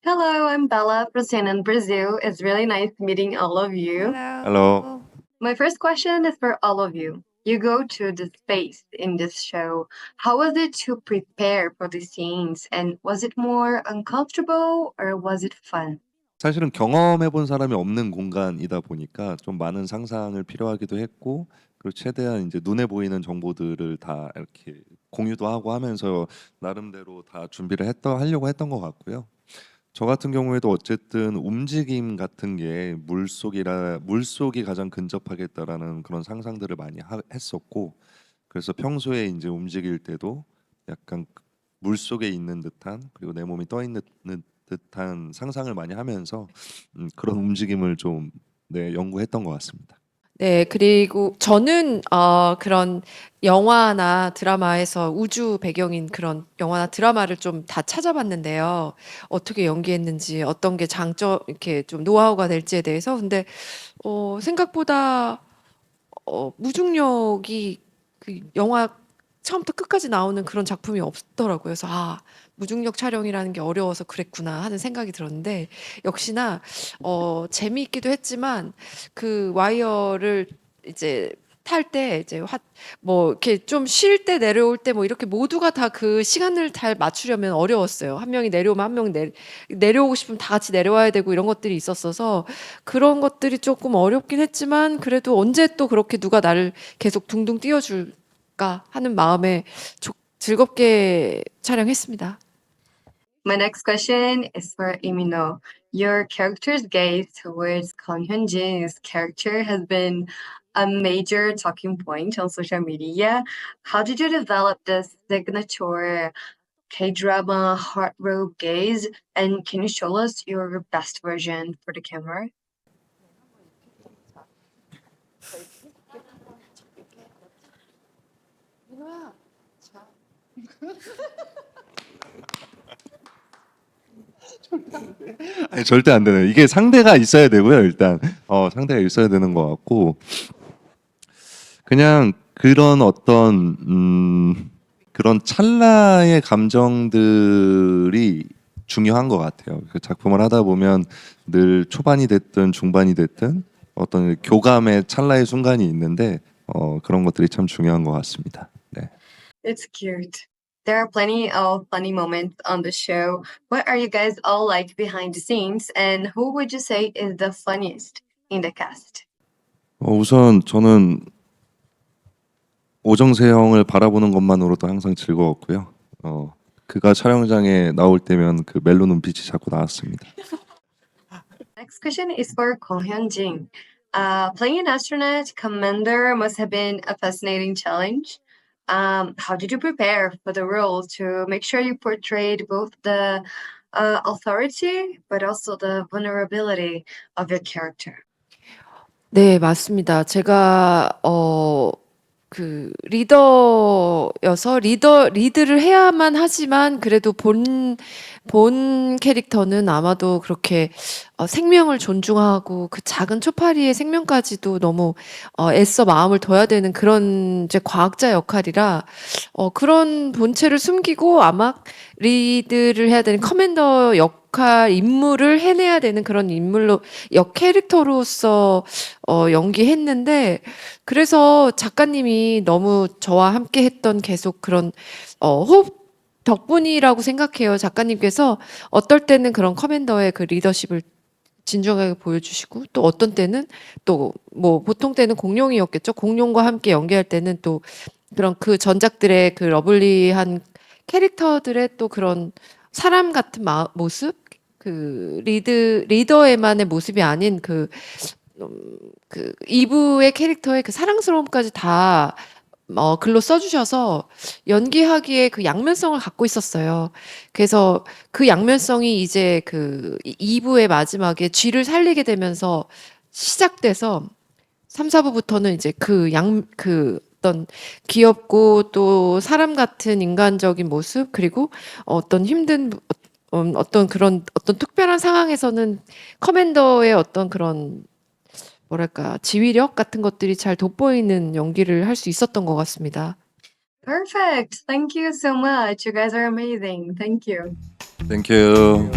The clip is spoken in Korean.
Hello, I'm Bella from San Brazil. It's really nice meeting all of you. Hello. My first question is for all of you. You go to the space in this show. How was it to prepare for the scenes? And was it more uncomfortable or was it fun? 사실은 경험해 본 사람이 없는 공간이다 보니까 좀 많은 상상을 필요하기도 했고 그리고 최대한 이제 눈에 보이는 정보들을 다 이렇게 공유도 하고 하면서 나름대로 다 준비를 하려고 했던 것 같고요. 저 같은 경우에도 어쨌든 움직임 같은 게 물속이 가장 근접하겠다라는 그런 상상들을 많이 했었고 그래서 평소에 이제 움직일 때도 약간 물속에 있는 듯한 그리고 내 몸이 떠 있는 듯한 상상을 많이 하면서 그런 움직임을 좀 연구했던 것 같습니다. 네, 그리고 저는 그런 영화나 드라마에서 우주 배경인 그런 영화나 드라마를 좀 다 찾아봤는데요. 어떻게 연기했는지, 어떤 게 장점, 이렇게 좀 노하우가 될지에 대해서. 근데 생각보다 무중력이 그 영화 처음부터 끝까지 나오는 그런 작품이 없더라고요. 그래서 무중력 촬영이라는 게 어려워서 그랬구나 하는 생각이 들었는데 역시나 재미있기도 했지만 그 와이어를 이제 탈 때 이제 뭐 이렇게 좀 쉴 때 내려올 때 뭐 이렇게 모두가 다 그 시간을 잘 맞추려면 어려웠어요. 한 명이 내려오면 한 명이 내려오고 싶으면 다 같이 내려와야 되고 이런 것들이 있었어서 그런 것들이 조금 어렵긴 했지만 그래도 언제 또 그렇게 누가 나를 계속 둥둥 띄워줄까 하는 마음에 즐겁게 촬영했습니다. My next question is for Imino. Your character's gaze towards Kang Hyun-jin's character has been a major talking point on social media. How did you develop this signature K-drama heartthrob gaze? And can you show us your best version for the camera? 아니, 절대 안 되네요. 이게 상대가 있어야 되고요. 일단 상대가 있어야 되는 것 같고 그냥 그런 어떤 그런 찰나의 감정들이 중요한 것 같아요. 그 작품을 하다 보면 늘 초반이 됐든 중반이 됐든 어떤 교감의 찰나의 순간이 있는데 그런 것들이 참 중요한 것 같습니다. 네. It's cute. There are plenty of funny moments on the show. What are you guys all like behind the scenes? And who would you say is the funniest in the cast? 우선 저는 오정세 형을 바라보는 것만으로도 항상 즐거웠고요. 그가 촬영장에 나올 때면 그 멜로 눈빛이 자꾸 나왔습니다. Next question is for Ko Hyun-jin. Playing an astronaut commander must have been a fascinating challenge. How did you prepare for the role to make sure you portrayed both the authority but also the vulnerability of your character? 네, 맞습니다. 제가 그 리더여서 리드를 해야만 하지만 그래도 본 캐릭터는 아마도 그렇게 생명을 존중하고 그 작은 초파리의 생명까지도 너무 애써 마음을 둬야 되는 그런 이제 과학자 역할이라 그런 본체를 숨기고 아마 리드를 해야 되는 커맨더 임무를 해내야 되는 그런 캐릭터로서 연기했는데 그래서 작가님이 너무 저와 함께 했던 계속 그런 호흡 덕분이라고 생각해요. 작가님께서 어떨 때는 그런 커맨더의 그 리더십을 진중하게 보여주시고 또 어떤 때는 또 뭐 보통 때는 공룡이었겠죠. 공룡과 함께 연기할 때는 또 그런 그 전작들의 그 러블리한 캐릭터들의 또 그런 사람 같은 모습 그 리더에만의 모습이 아닌 그 2부의 캐릭터의 그 사랑스러움까지 다 글로 써주셔서 연기하기에 그 양면성을 갖고 있었어요. 그래서 그 양면성이 이제 그 2부의 마지막에 쥐를 살리게 되면서 시작돼서 3, 4부부터는 이제 어떤 귀엽고 또 사람 같은 인간적인 모습 그리고 어떤 힘든 어떤 그런 어떤 특별한 상황에서는 커맨더의 어떤 그런 뭐랄까 지휘력 같은 것들이 잘 돋보이는 연기를 할 수 있었던 것 같습니다. Perfect. Thank you so much. You guys are amazing. Thank you. Thank you.